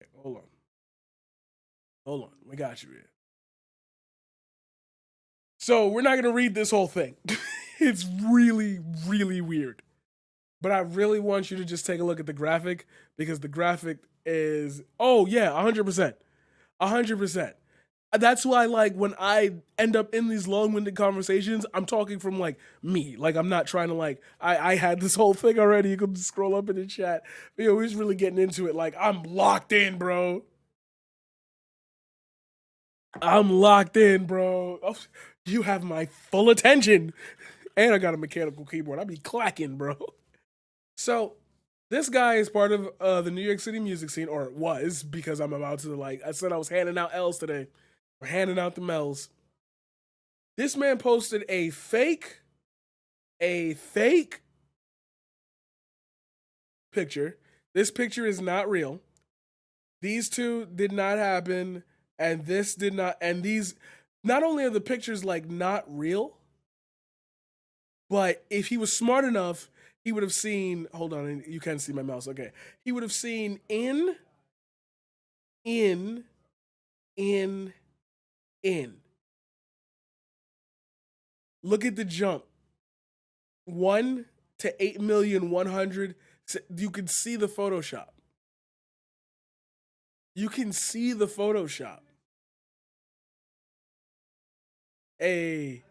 Okay, hold on. Hold on. We got you here. So we're not gonna read this whole thing. It's really, really weird. But I really want you to just take a look at the graphic because the graphic is, oh yeah, 100%. 100%. That's why, like, when I end up in these long-winded conversations, I'm talking from like me. Like, I'm not trying to like. I had this whole thing already. You can scroll up in the chat. But, we're just really getting into it. Like, I'm locked in, bro. I'm locked in, bro. Oh, you have my full attention, and I got a mechanical keyboard. I be clacking, bro. So this guy is part of the New York City music scene, or was, because I'm about to, like I said, I was handing out L's today. We're handing out the Mel's. This man posted a fake picture. This picture is not real. These two did not happen, and this did not. And these, not only are the pictures like not real, but if he was smart enough, he would have seen. Hold on, you can't see my mouse. Okay, he would have seen in, in, in. Look at the jump. 1 to 8,100,000. You can see the Photoshop. You can see the Photoshop. Hey,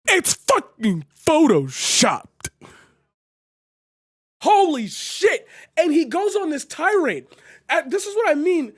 it's fucking Photoshopped. Holy shit. And he goes on this tirade. This is what I mean.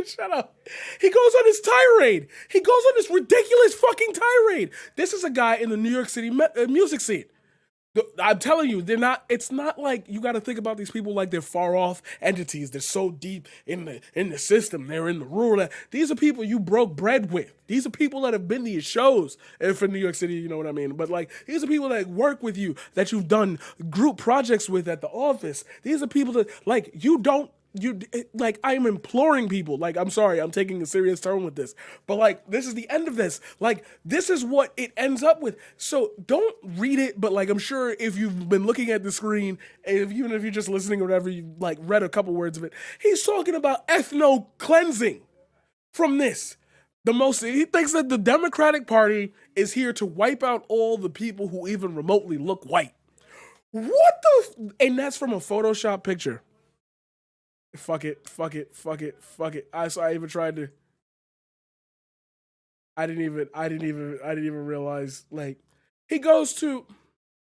Shut up. He goes on his tirade. He goes on this ridiculous fucking tirade. This is a guy in the New York City music scene. I'm telling you, they're not. It's not like you got to think about these people like they're far off entities. They're so deep in the system. They're in the rural. These are people you broke bread with. These are people that have been to your shows. If in New York City, you know what I mean. But like, these are people that work with you, that you've done group projects with at the office. These are people that like you don't. You like, I am imploring people. Like, I'm sorry, I'm taking a serious turn with this, but like, this is the end of this. Like, this is what it ends up with. So don't read it, but like, I'm sure if you've been looking at the screen, even if you're just listening or whatever, you like read a couple words of it. He's talking about ethno cleansing from this. He thinks that the Democratic Party is here to wipe out all the people who even remotely look white. What and that's from a Photoshop picture. Fuck it, fuck it, fuck it, fuck it. I even tried to. I didn't even realize. Like, he goes to,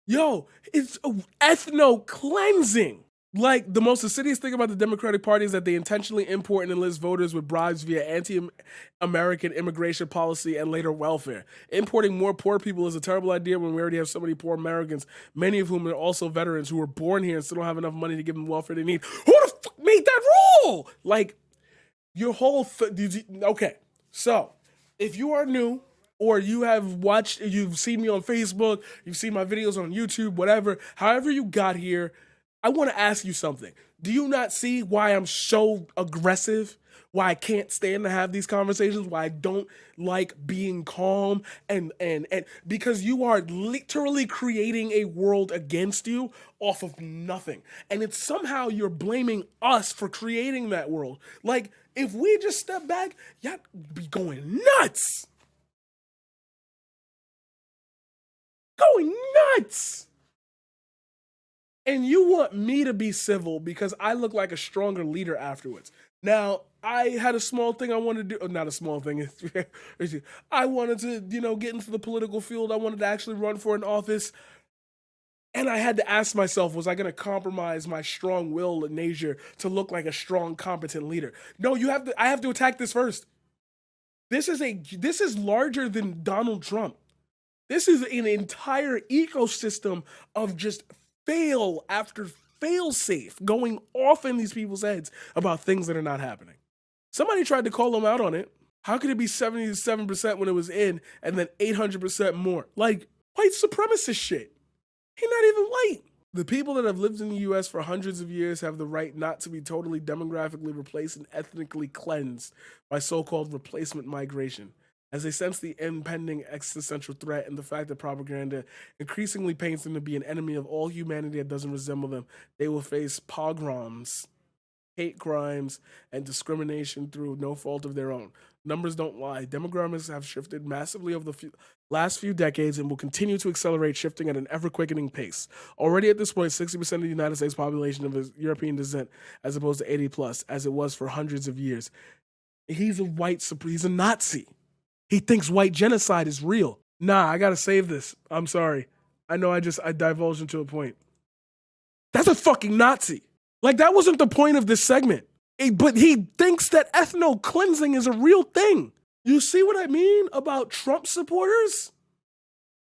yo, it's ethno cleansing. Like, the most insidious thing about the Democratic Party is that they intentionally import and enlist voters with bribes via anti-American immigration policy and later welfare. Importing more poor people is a terrible idea when we already have so many poor Americans, many of whom are also veterans who were born here and still don't have enough money to give them the welfare they need. Who the fuck made that rule? Like, your whole okay. So, if you are new or you've seen me on Facebook, you've seen my videos on YouTube, whatever, however you got here, I want to ask you something. Do you not see why I'm so aggressive? Why I can't stand to have these conversations? Why I don't like being calm and because you are literally creating a world against you off of nothing. And it's somehow you're blaming us for creating that world. Like, if we just step back, y'all be going nuts. Going nuts. And you want me to be civil because I look like a stronger leader afterwards. Now, I had a small thing I wanted to do, not a small thing. I wanted to, get into the political field. I wanted to actually run for an office. And I had to ask myself, was I going to compromise my strong will and nature to look like a strong, competent leader? No, I have to attack this first. This is larger than Donald Trump. This is an entire ecosystem of just fail after fail safe going off in these people's heads about things that are not happening. Somebody tried to call them out on it. How could it be 77% when it was in and then 800% more? Like, white supremacist shit. He's not even white. The people that have lived in the US for hundreds of years have the right not to be totally demographically replaced and ethnically cleansed by so-called replacement migration. As they sense the impending existential threat and the fact that propaganda increasingly paints them to be an enemy of all humanity that doesn't resemble them, they will face pogroms, hate crimes, and discrimination through no fault of their own. Numbers don't lie. Demographics have shifted massively over the last few decades and will continue to accelerate, shifting at an ever quickening pace. Already at this point, 60% of the United States population of European descent, as opposed to 80 plus, as it was for hundreds of years. He's he's a Nazi. He thinks white genocide is real. Nah, I gotta save this. I'm sorry. I know I divulged into a point. That's a fucking Nazi. Like, that wasn't the point of this segment. But he thinks that ethno-cleansing is a real thing. You see what I mean about Trump supporters?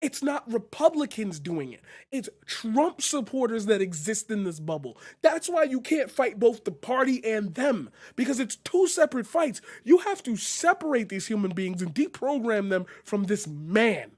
It's not Republicans doing it. It's Trump supporters that exist in this bubble. That's why you can't fight both the party and them, because it's two separate fights. You have to separate these human beings and deprogram them from this man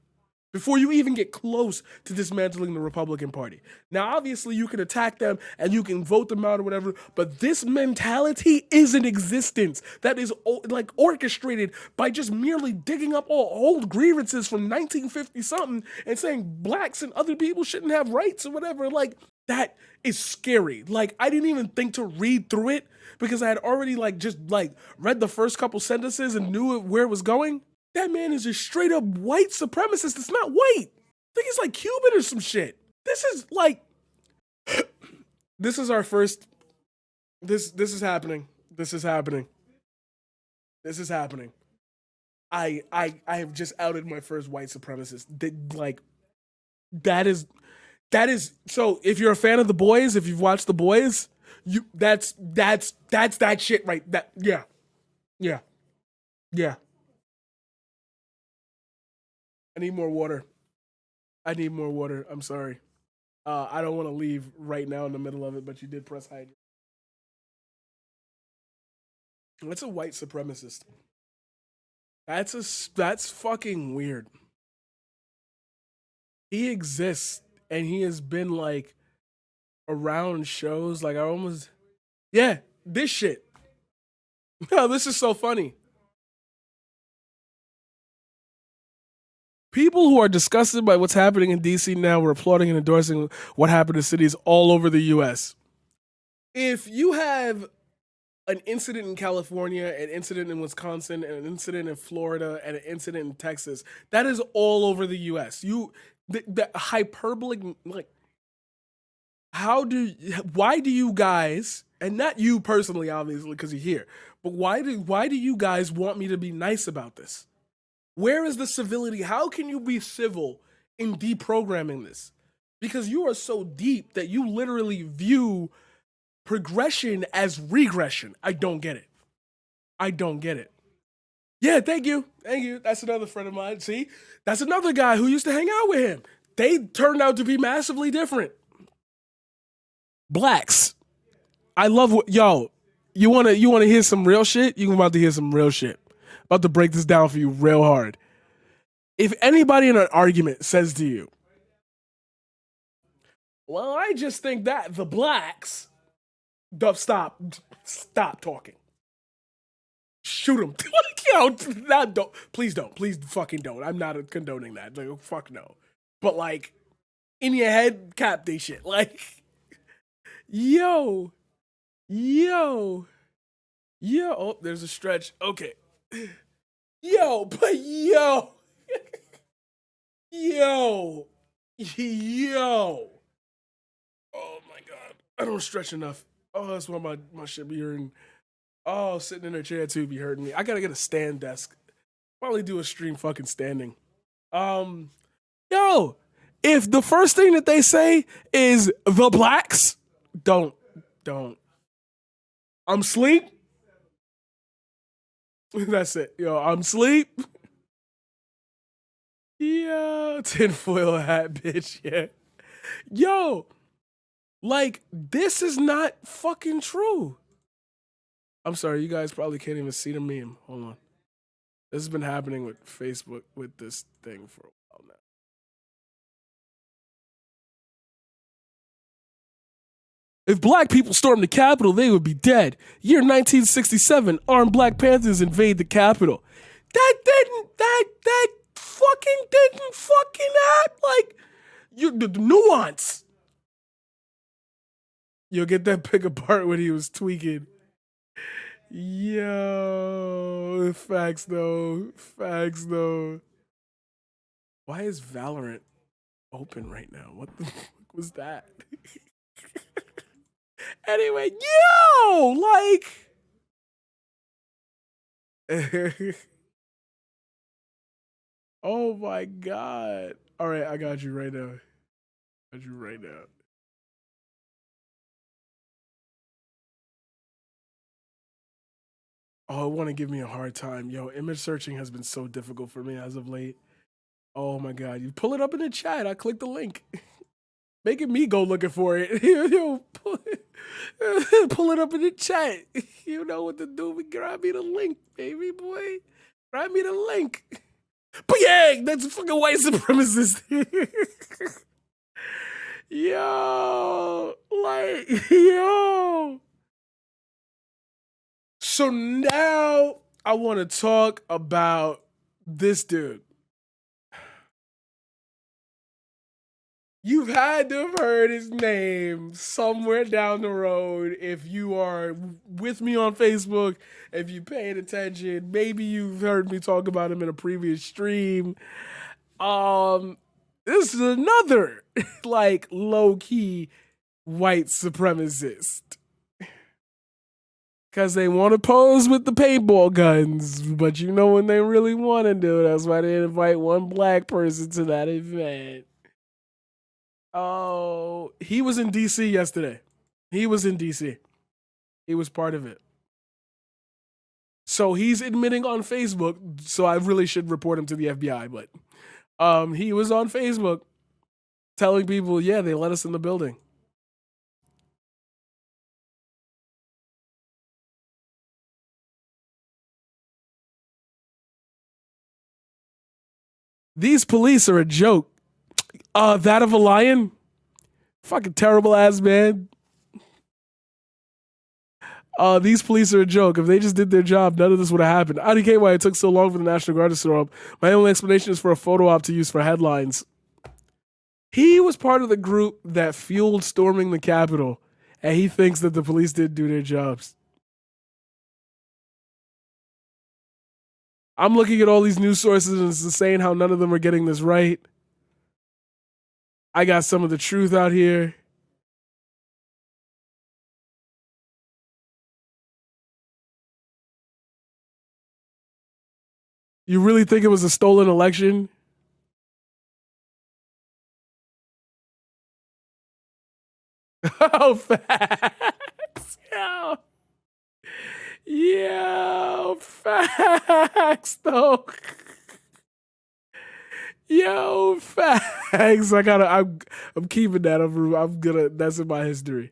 before you even get close to dismantling the Republican Party. Now, obviously, you can attack them and you can vote them out or whatever, but this mentality is in existence that is like orchestrated by just merely digging up all old grievances from 1950-something and saying blacks and other people shouldn't have rights or whatever. Like, that is scary. Like, I didn't even think to read through it because I had already read the first couple sentences and knew where it was going. That man is a straight up white supremacist. It's not white. I think he's like Cuban or some shit. This is like, this is our first, this is happening. This is happening. This is happening. I have just outed my first white supremacist. That is, so if you're a fan of The Boys, if you've watched The Boys, that's that shit right. Yeah. I need more water. I'm sorry. I don't want to leave right now in the middle of it, but you did press hydrate. That's a white supremacist. That's fucking weird. He exists and he has been like around shows. Like, this shit. No, this is so funny. People who are disgusted by what's happening in DC now are applauding and endorsing what happened in cities all over the US. If you have an incident in California, an incident in Wisconsin, and an incident in Florida, and an incident in Texas, that is all over the US. The hyperbolic, like, why do you guys, and not you personally, obviously, because you're here, but why do you guys want me to be nice about this? Where is the civility? How can you be civil in deprogramming this? Because you are so deep that you literally view progression as regression. I don't get it. Yeah, thank you. That's another friend of mine. See, that's another guy who used to hang out with him. They turned out to be massively different. Blacks. I love yo, you wanna hear some real shit? You're about to hear some real shit. About to break this down for you real hard. If anybody in an argument says to you, well, I just think that the blacks, stop talking. Shoot them. Please fucking don't. I'm not condoning that. Like, fuck no. But like, in your head, cap they shit. Like, yo. Oh, there's a stretch. Okay. Yo. Oh my God. I don't stretch enough. Oh, that's why my shit be hurting. Oh, sitting in a chair too be hurting me. I gotta get a stand desk. Probably do a stream fucking standing. Yo, if the first thing that they say is the blacks, don't. I'm sleep. That's it. Yo, I'm sleep. Yeah, tinfoil hat, bitch. Yeah. Yo, like, this is not fucking true. I'm sorry, you guys probably can't even see the meme. Hold on. This has been happening with Facebook with this thing for a while now. If black people stormed the Capitol, they would be dead. Year 1967, armed Black Panthers invade the Capitol. that fucking didn't fucking happen. Like the nuance. You'll get that pick apart when he was tweaking. Yo, facts though. Facts though. Why is Valorant open right now? What the fuck was that? Anyway, yo, like, oh my god. All right, I got you right now. Got you right now. Oh, it want to give me a hard time. Yo, image searching has been so difficult for me as of late. Oh my god, you pull it up in the chat. I click the link. Making me go looking for it. Yo, pull it up in the chat. You know what to do. Grab me the link, baby boy. Grab me the link. But yeah, that's fucking white supremacist. Yo, like, yo. So now I want to talk about this dude. You've had to have heard his name somewhere down the road if you are with me on Facebook, if you paid attention. Maybe you've heard me talk about him in a previous stream. This is another like low-key white supremacist. Cause they want to pose with the paintball guns, but you know when they really want to do it. That's why they invite one black person to that event. Oh, he was in DC yesterday. He was in DC. He was part of it. So he's admitting on Facebook. So I really should report him to the FBI, but he was on Facebook telling people, yeah, they let us in the building. These police are a joke. That of a lion? Fucking terrible ass man. These police are a joke. If they just did their job, none of this would have happened. I don't get why it took so long for the National Guard to show up. My only explanation is for a photo op to use for headlines. He was part of the group that fueled storming the Capitol, and he thinks that the police didn't do their jobs. I'm looking at all these news sources and it's saying how none of them are getting this right. I got some of the truth out here. You really think it was a stolen election? Oh, facts. Yo, facts, though. Yo, facts. I'm keeping that. I'm gonna. That's in my history.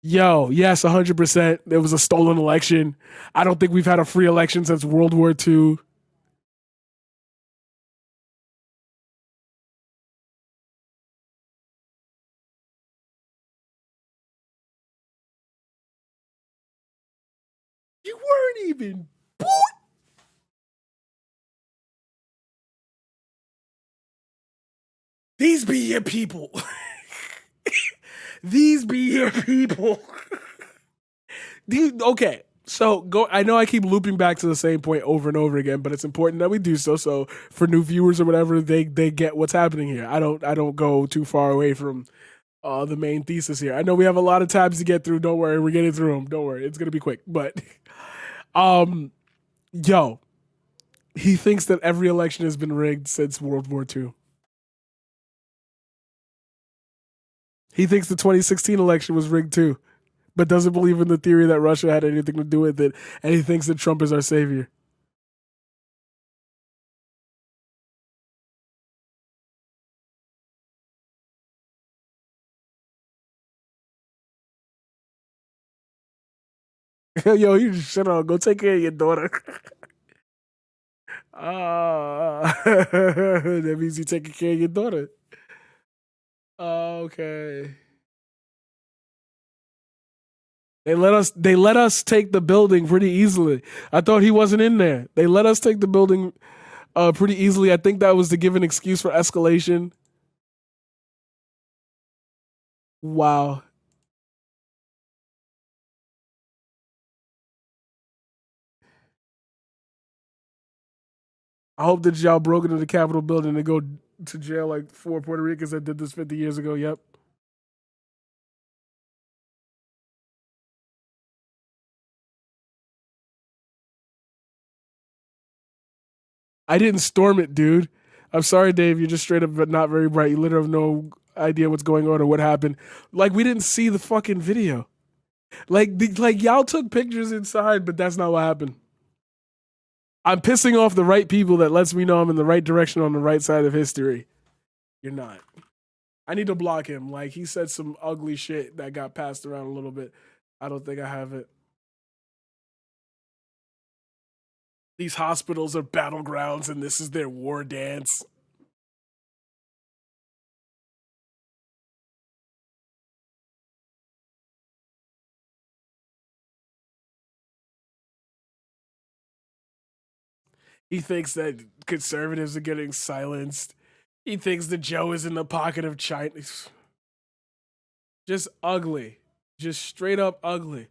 Yo, yes, 100%. There was a stolen election. I don't think we've had a free election since World War II. You weren't even born. These be your people. These be your people. Okay, so go. I know I keep looping back to the same point over and over again, but it's important that we do so. So for new viewers or whatever, they get what's happening here. I don't go too far away from the main thesis here. I know we have a lot of tabs to get through. Don't worry, we're getting through them. Don't worry, it's gonna be quick. But yo, he thinks that every election has been rigged since World War II. He thinks the 2016 election was rigged too, but doesn't believe in the theory that Russia had anything to do with it, and he thinks that Trump is our savior. Yo, you just shut up. Go take care of your daughter. That means you taking care of your daughter. Okay. They let us take the building pretty easily. I thought he wasn't in there. They let us take the building pretty easily. I think that was to give an excuse for escalation. Wow. I hope that y'all broke into the Capitol building and go to jail like 4 Puerto Ricans that did this 50 years ago. Yep. I didn't storm it, dude. I'm sorry, Dave. You're just straight up but not very bright. You literally have no idea what's going on or what happened. Like we didn't see the fucking video. Like y'all took pictures inside, but that's not what happened. I'm pissing off the right people that lets me know I'm in the right direction on the right side of history. You're not. I need to block him. Like he said some ugly shit that got passed around a little bit. I don't think I have it. These hospitals are battlegrounds and this is their war dance. He thinks that conservatives are getting silenced. He thinks that Joe is in the pocket of China. Just ugly. Just straight up ugly.